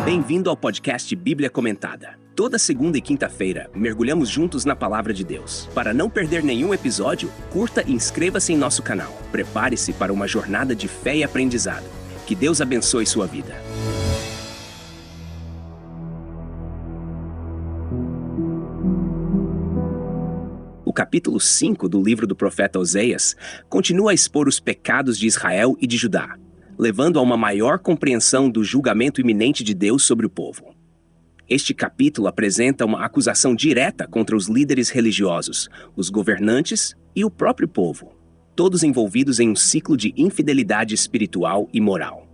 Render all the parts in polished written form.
Bem-vindo ao podcast Bíblia Comentada. Toda segunda e quinta-feira, mergulhamos juntos na Palavra de Deus. Para não perder nenhum episódio, curta e inscreva-se em nosso canal. Prepare-se para uma jornada de fé e aprendizado. Que Deus abençoe sua vida. O capítulo 5 do livro do profeta Oséias continua a expor os pecados de Israel e de Judá, levando a uma maior compreensão do julgamento iminente de Deus sobre o povo. Este capítulo apresenta uma acusação direta contra os líderes religiosos, os governantes e o próprio povo, todos envolvidos em um ciclo de infidelidade espiritual e moral.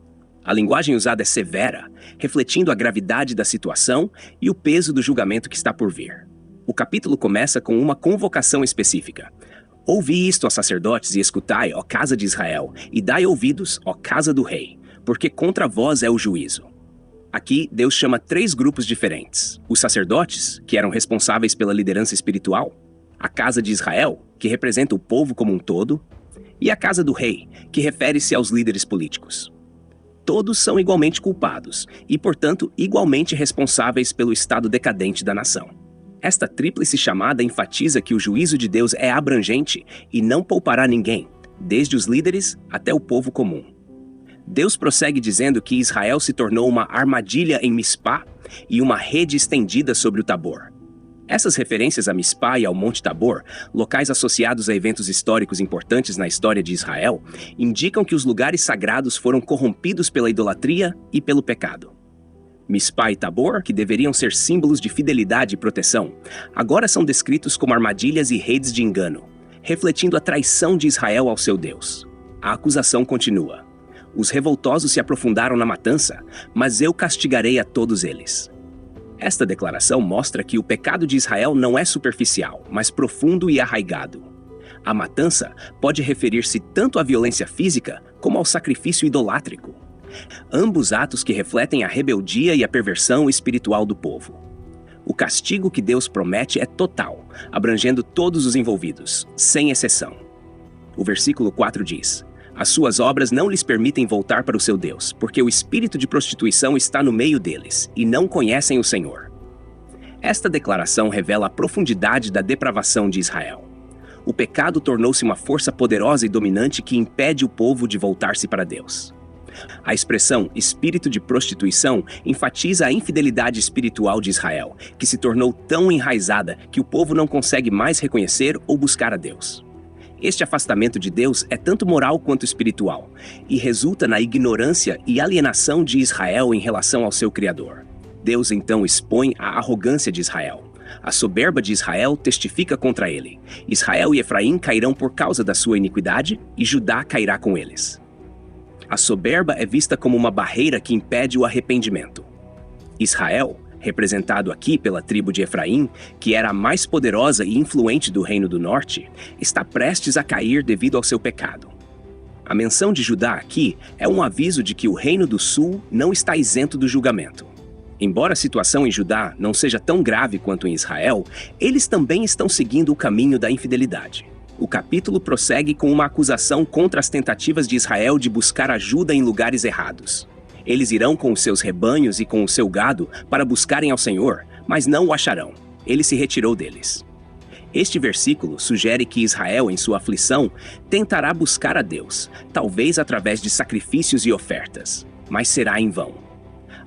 A linguagem usada é severa, refletindo a gravidade da situação e o peso do julgamento que está por vir. O capítulo começa com uma convocação específica. Ouvi isto, ó sacerdotes, e escutai, ó casa de Israel, e dai ouvidos, ó casa do rei, porque contra vós é o juízo. Aqui, Deus chama 3 grupos diferentes. Os sacerdotes, que eram responsáveis pela liderança espiritual, a casa de Israel, que representa o povo como um todo, e a casa do rei, que refere-se aos líderes políticos. Todos são igualmente culpados e, portanto, igualmente responsáveis pelo estado decadente da nação. Esta tríplice chamada enfatiza que o juízo de Deus é abrangente e não poupará ninguém, desde os líderes até o povo comum. Deus prossegue dizendo que Israel se tornou uma armadilha em Mispá e uma rede estendida sobre o Tabor. Essas referências a Mispá e ao Monte Tabor, locais associados a eventos históricos importantes na história de Israel, indicam que os lugares sagrados foram corrompidos pela idolatria e pelo pecado. Mispá e Tabor, que deveriam ser símbolos de fidelidade e proteção, agora são descritos como armadilhas e redes de engano, refletindo a traição de Israel ao seu Deus. A acusação continua. Os revoltosos se aprofundaram na matança, mas eu castigarei a todos eles. Esta declaração mostra que o pecado de Israel não é superficial, mas profundo e arraigado. A matança pode referir-se tanto à violência física como ao sacrifício idolátrico. Ambos atos que refletem a rebeldia e a perversão espiritual do povo. O castigo que Deus promete é total, abrangendo todos os envolvidos, sem exceção. O versículo 4 diz: as suas obras não lhes permitem voltar para o seu Deus, porque o espírito de prostituição está no meio deles, e não conhecem o Senhor. Esta declaração revela a profundidade da depravação de Israel. O pecado tornou-se uma força poderosa e dominante que impede o povo de voltar-se para Deus. A expressão espírito de prostituição enfatiza a infidelidade espiritual de Israel, que se tornou tão enraizada que o povo não consegue mais reconhecer ou buscar a Deus. Este afastamento de Deus é tanto moral quanto espiritual, e resulta na ignorância e alienação de Israel em relação ao seu Criador. Deus então expõe a arrogância de Israel. A soberba de Israel testifica contra ele. Israel e Efraim cairão por causa da sua iniquidade, e Judá cairá com eles. A soberba é vista como uma barreira que impede o arrependimento. Israel, representado aqui pela tribo de Efraim, que era a mais poderosa e influente do Reino do Norte, está prestes a cair devido ao seu pecado. A menção de Judá aqui é um aviso de que o Reino do Sul não está isento do julgamento. Embora a situação em Judá não seja tão grave quanto em Israel, eles também estão seguindo o caminho da infidelidade. O capítulo prossegue com uma acusação contra as tentativas de Israel de buscar ajuda em lugares errados. Eles irão com os seus rebanhos e com o seu gado para buscarem ao Senhor, mas não o acharão. Ele se retirou deles. Este versículo sugere que Israel, em sua aflição, tentará buscar a Deus, talvez através de sacrifícios e ofertas, mas será em vão.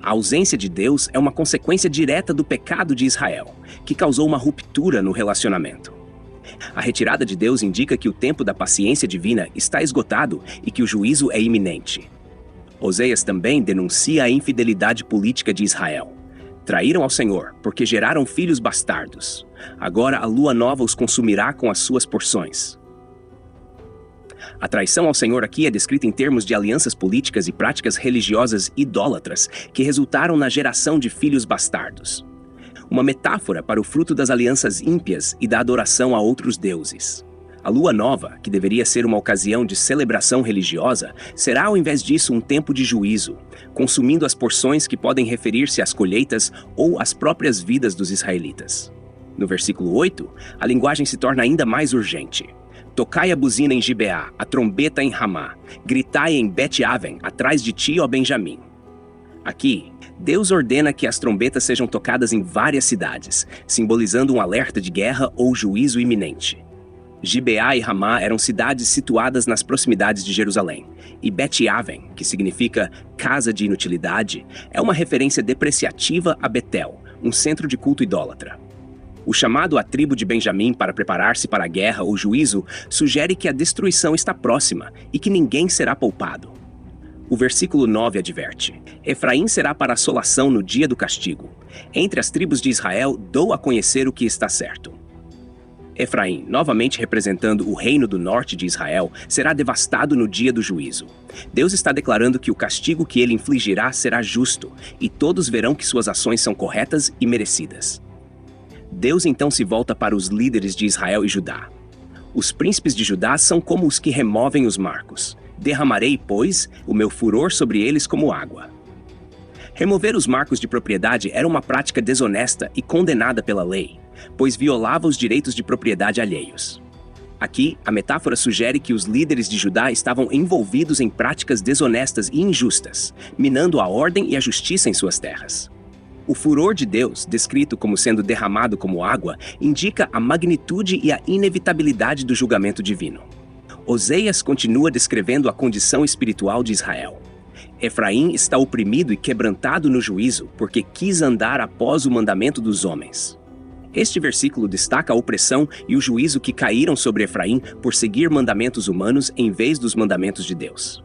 A ausência de Deus é uma consequência direta do pecado de Israel, que causou uma ruptura no relacionamento. A retirada de Deus indica que o tempo da paciência divina está esgotado e que o juízo é iminente. Oséias também denuncia a infidelidade política de Israel. Traíram ao Senhor, porque geraram filhos bastardos. Agora a lua nova os consumirá com as suas porções. A traição ao Senhor aqui é descrita em termos de alianças políticas e práticas religiosas idólatras que resultaram na geração de filhos bastardos. Uma metáfora para o fruto das alianças ímpias e da adoração a outros deuses. A lua nova, que deveria ser uma ocasião de celebração religiosa, será ao invés disso um tempo de juízo, consumindo as porções que podem referir-se às colheitas ou às próprias vidas dos israelitas. No versículo 8, a linguagem se torna ainda mais urgente. Tocai a buzina em Gibeá, a trombeta em Ramá, gritai em Bet-Aven, atrás de ti, ó Benjamim. Aqui, Deus ordena que as trombetas sejam tocadas em várias cidades, simbolizando um alerta de guerra ou juízo iminente. Gibeá e Ramá eram cidades situadas nas proximidades de Jerusalém, e Bet-Aven, que significa casa de inutilidade, é uma referência depreciativa a Betel, um centro de culto idólatra. O chamado à tribo de Benjamim para preparar-se para a guerra ou juízo sugere que a destruição está próxima e que ninguém será poupado. O versículo 9 adverte: Efraim será para assolação no dia do castigo. Entre as tribos de Israel dou a conhecer o que está certo. Efraim, novamente representando o reino do norte de Israel, será devastado no dia do juízo. Deus está declarando que o castigo que ele infligirá será justo, e todos verão que suas ações são corretas e merecidas. Deus então se volta para os líderes de Israel e Judá. Os príncipes de Judá são como os que removem os marcos. Derramarei, pois, o meu furor sobre eles como água. Remover os marcos de propriedade era uma prática desonesta e condenada pela lei, pois violava os direitos de propriedade alheios. Aqui, a metáfora sugere que os líderes de Judá estavam envolvidos em práticas desonestas e injustas, minando a ordem e a justiça em suas terras. O furor de Deus, descrito como sendo derramado como água, indica a magnitude e a inevitabilidade do julgamento divino. Oseias continua descrevendo a condição espiritual de Israel. Efraim está oprimido e quebrantado no juízo porque quis andar após o mandamento dos homens. Este versículo destaca a opressão e o juízo que caíram sobre Efraim por seguir mandamentos humanos em vez dos mandamentos de Deus.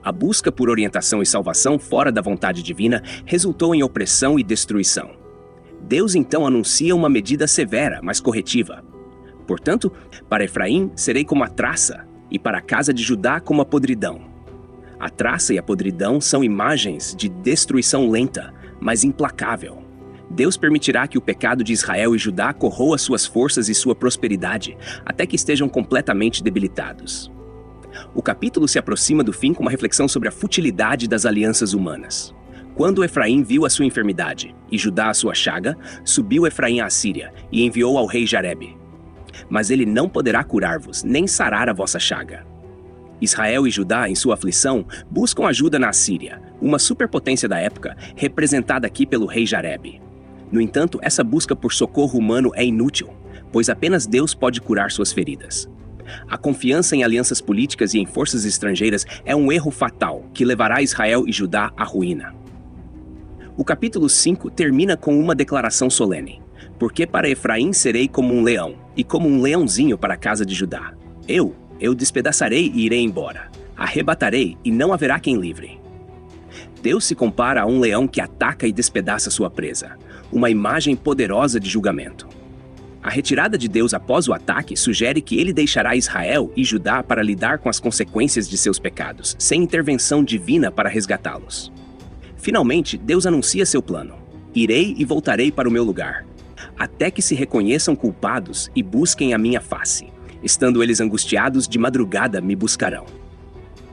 A busca por orientação e salvação fora da vontade divina resultou em opressão e destruição. Deus então anuncia uma medida severa, mas corretiva. Portanto, para Efraim serei como a traça, e para a casa de Judá como a podridão. A traça e a podridão são imagens de destruição lenta, mas implacável. Deus permitirá que o pecado de Israel e Judá corroa suas forças e sua prosperidade, até que estejam completamente debilitados. O capítulo se aproxima do fim com uma reflexão sobre a futilidade das alianças humanas. Quando Efraim viu a sua enfermidade e Judá a sua chaga, subiu Efraim à Assíria e enviou ao rei Jarebe. Mas ele não poderá curar-vos, nem sarar a vossa chaga. Israel e Judá, em sua aflição, buscam ajuda na Assíria, uma superpotência da época, representada aqui pelo rei Jarebe. No entanto, essa busca por socorro humano é inútil, pois apenas Deus pode curar suas feridas. A confiança em alianças políticas e em forças estrangeiras é um erro fatal que levará Israel e Judá à ruína. O capítulo 5 termina com uma declaração solene. Porque para Efraim serei como um leão, e como um leãozinho para a casa de Judá. Eu despedaçarei e irei embora. Arrebatarei e não haverá quem livre. Deus se compara a um leão que ataca e despedaça sua presa, uma imagem poderosa de julgamento. A retirada de Deus após o ataque sugere que ele deixará Israel e Judá para lidar com as consequências de seus pecados, sem intervenção divina para resgatá-los. Finalmente, Deus anuncia seu plano. Irei e voltarei para o meu lugar, até que se reconheçam culpados e busquem a minha face. Estando eles angustiados, de madrugada me buscarão.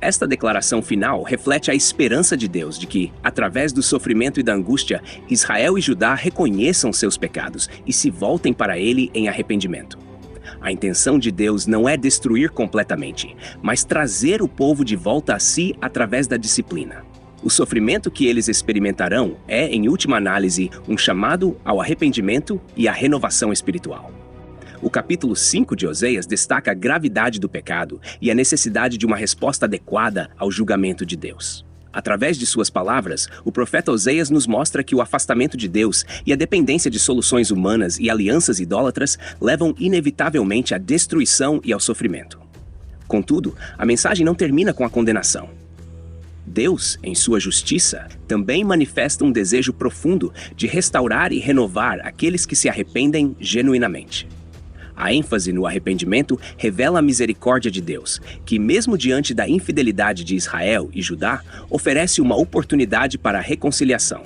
Esta declaração final reflete a esperança de Deus de que, através do sofrimento e da angústia, Israel e Judá reconheçam seus pecados e se voltem para ele em arrependimento. A intenção de Deus não é destruir completamente, mas trazer o povo de volta a si através da disciplina. O sofrimento que eles experimentarão é, em última análise, um chamado ao arrependimento e à renovação espiritual. O capítulo 5 de Oseias destaca a gravidade do pecado e a necessidade de uma resposta adequada ao julgamento de Deus. Através de suas palavras, o profeta Oseias nos mostra que o afastamento de Deus e a dependência de soluções humanas e alianças idólatras levam inevitavelmente à destruição e ao sofrimento. Contudo, a mensagem não termina com a condenação. Deus, em sua justiça, também manifesta um desejo profundo de restaurar e renovar aqueles que se arrependem genuinamente. A ênfase no arrependimento revela a misericórdia de Deus, que mesmo diante da infidelidade de Israel e Judá, oferece uma oportunidade para a reconciliação.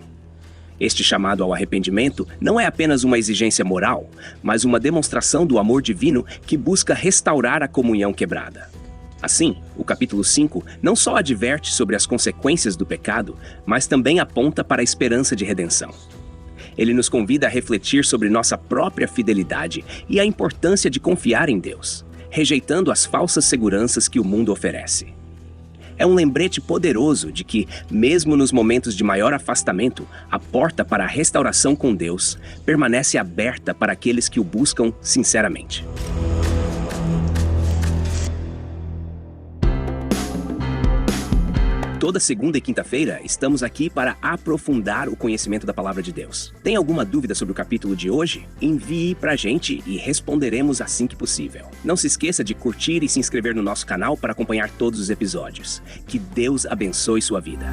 Este chamado ao arrependimento não é apenas uma exigência moral, mas uma demonstração do amor divino que busca restaurar a comunhão quebrada. Assim, o capítulo 5 não só adverte sobre as consequências do pecado, mas também aponta para a esperança de redenção. Ele nos convida a refletir sobre nossa própria fidelidade e a importância de confiar em Deus, rejeitando as falsas seguranças que o mundo oferece. É um lembrete poderoso de que, mesmo nos momentos de maior afastamento, a porta para a restauração com Deus permanece aberta para aqueles que o buscam sinceramente. Toda segunda e quinta-feira, estamos aqui para aprofundar o conhecimento da Palavra de Deus. Tem alguma dúvida sobre o capítulo de hoje? Envie pra gente e responderemos assim que possível. Não se esqueça de curtir e se inscrever no nosso canal para acompanhar todos os episódios. Que Deus abençoe sua vida.